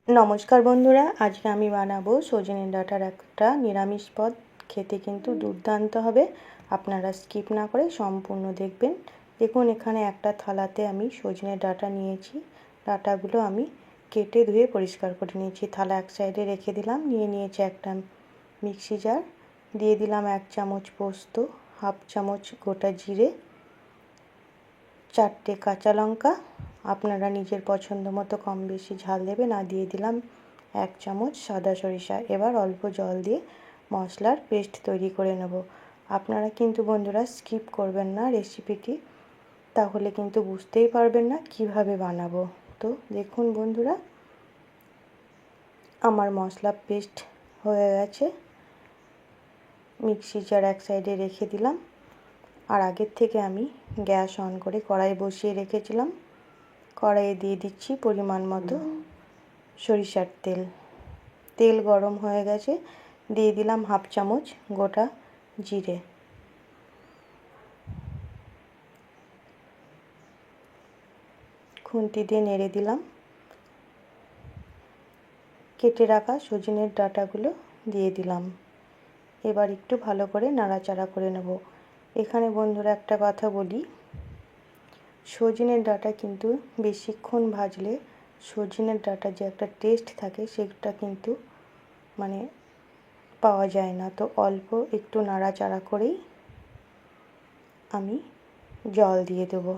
নমস্কার বন্ধুরা, আজকে আমি বানাবো সজনে ডাঁটার একটা নিরামিষ পদ। খেতে কিন্তু দুর্দান্ত হবে। আপনারা স্কিপ না করে সম্পূর্ণ দেখবেন। দেখুন, এখানে একটা থালাতে আমি সজনে ডাঁটা নিয়েছি। ডাঁটাগুলো আমি কেটে ধুয়ে পরিষ্কার করে নিয়েছি। থালা এক সাইডে রেখে দিলাম। নিয়ে নিয়েছি একটা মিক্সি জার। দিয়ে দিলাম 1 চামচ পোস্ত, হাফ চামচ গোটা জিরে, 4টে কাঁচা লঙ্কা। আপনারা নিজের পছন্দ মতো কম বেশি ঝাল দেবেন। আর দিয়ে দিলাম 1 চামচ সাদা সরিষা। এবার অল্প জল দিয়ে মশলার পেস্ট তৈরি করে নেব। আপনারা কিন্তু বন্ধুরা স্কিপ করবেন না রেসিপিটি, তাহলে কিন্তু বুঝতেই পারবেন না কিভাবে বানাবো। তো দেখুন বন্ধুরা, আমার মশলা পেস্ট হয়ে গেছে। মিক্সি জার এক সাইডে রেখে দিলাম। আর আগের থেকে আমি গ্যাস অন করে কড়াই বসিয়ে রেখেছিলাম। কড়াইয়ে দিয়ে দিচ্ছি পরিমাণ মতো সরিষার তেল। তেল গরম হয়ে গেছে। দিয়ে দিলাম হাফ চামচ গোটা জিরে। খুন্তি দিয়ে নেড়ে দিলাম। কেটে রাখা সজনের ডাঁটাগুলো দিয়ে দিলাম। এবার একটু ভালো করে নাড়াচাড়া করে নেব। এখানে বন্ধুরা একটা কথা বলি, সজনের ডাঁটা কিন্তু বেশিক্ষণ ভাজলে সজনের ডাঁটার যে একটা টেস্ট থাকে সেটা কিন্তু পাওয়া যায় না। তো অল্প একটু নাড়াচাড়া করেই আমি জল দিয়ে দেবো।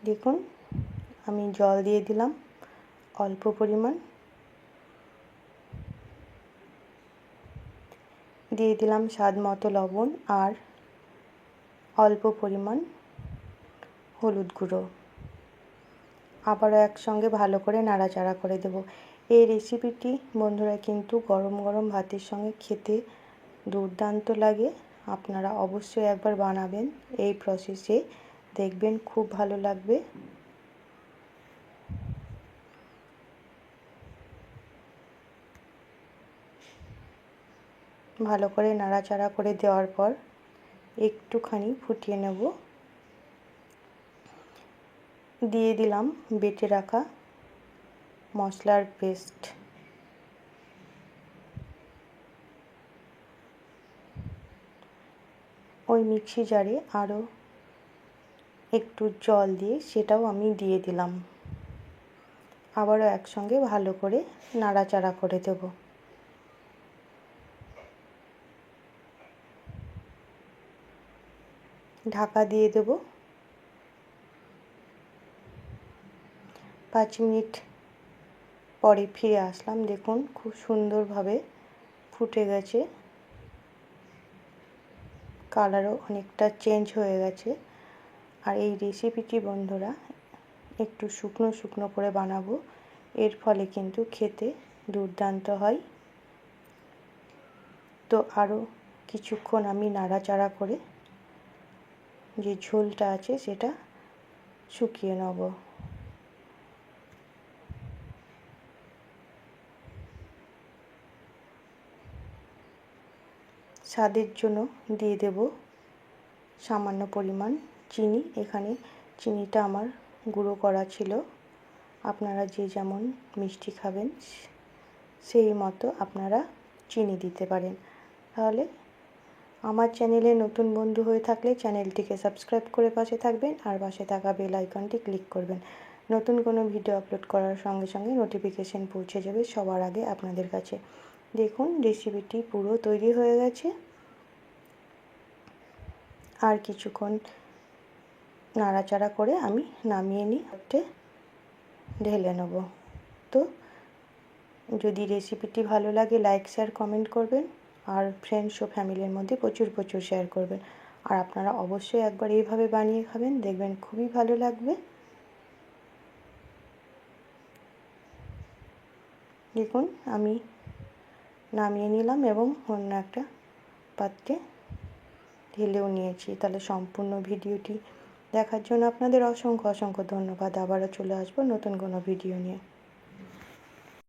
দেখুন, আমি জল দিয়ে দিলাম অল্প পরিমাণ। দিয়ে দিলাম স্বাদ মতো লবণ আর অল্প পরিমাণ হলুদ গুঁড়ো। আবারও একসঙ্গে ভালো করে নাড়াচাড়া করে দেব। এই রেসিপিটি বন্ধুরা কিন্তু গরম গরম ভাতের সঙ্গে খেতে দুর্দান্ত লাগে। আপনারা অবশ্যই একবার বানাবেন এই প্রসেসে, দেখবেন খুব ভালো লাগবে। ভালো করে নাড়াচাড়া করে দেওয়ার পর একটুখানি ফুটিয়ে নেব। দিয়ে দিলাম বেটে রাখা মশলার পেস্ট। ওই মিক্সি জারে আরও একটু জল দিয়ে সেটাও আমি দিয়ে দিলাম। আবারও একসঙ্গে ভালো করে নাড়াচাড়া করে দেব। ঢাকা দিয়ে দেব। 5 মিনিট পরে ফিরে আসলাম। দেখুন, খুব সুন্দরভাবে ফুটে গেছে। কালারও অনেকটা চেঞ্জ হয়ে গেছে। আর এই রেসিপিটি বন্ধুরা একটু শুকনো শুকনো করে বানাবো, এর ফলে কিন্তু খেতে দুর্দান্ত হয়। তো আরও কিছুক্ষণ আমি নাড়াচাড়া করে যে ঝোলটা আছে সেটা শুকিয়ে নেব। স্বাদের জন্য দিয়ে দেব সামান্য পরিমাণ চিনি। এখানে চিনিটা আমার গুঁড়ো করা ছিল। আপনারা যে যেমন মিষ্টি খাবেন সেই মতো আপনারা চিনি দিতে পারেন। তাহলে আমার চ্যানেলে নতুন বন্ধু হয়ে থাকলে চ্যানেলটিকে সাবস্ক্রাইব করে পাশে থাকবেন আর পাশে থাকা বেল আইকনটি ক্লিক করবেন। নতুন কোনো ভিডিও আপলোড করার সঙ্গে সঙ্গে নোটিফিকেশন পৌঁছে যাবে সবার আগে আপনাদের কাছে। দেখুন, রেসিপিটি পুরো তৈরি হয়ে গেছে। আর কিছুক্ষণ নাড়াচাড়া করে আমি নামিয়ে ঢেলে নেব। তো যদি রেসিপিটি ভালো লাগে লাইক শেয়ার কমেন্ট করবেন আর ফ্রেন্ডস ও ফ্যামিলির মধ্যে প্রচুর প্রচুর শেয়ার করবেন। আর আপনারা অবশ্যই একবার এইভাবে বানিয়ে খাবেন, দেখবেন খুবই ভালো লাগবে। দেখুন, আমি নামিয়ে নিলাম এবং অন্য একটা পাত্রে ঢেলেও নিয়েছি। তাহলে সম্পূর্ণ ভিডিওটি দেখার জন্য আপনাদের অসংখ্য অসংখ্য ধন্যবাদ। আবারও চলে আসবো নতুন কোনো ভিডিও নিয়ে।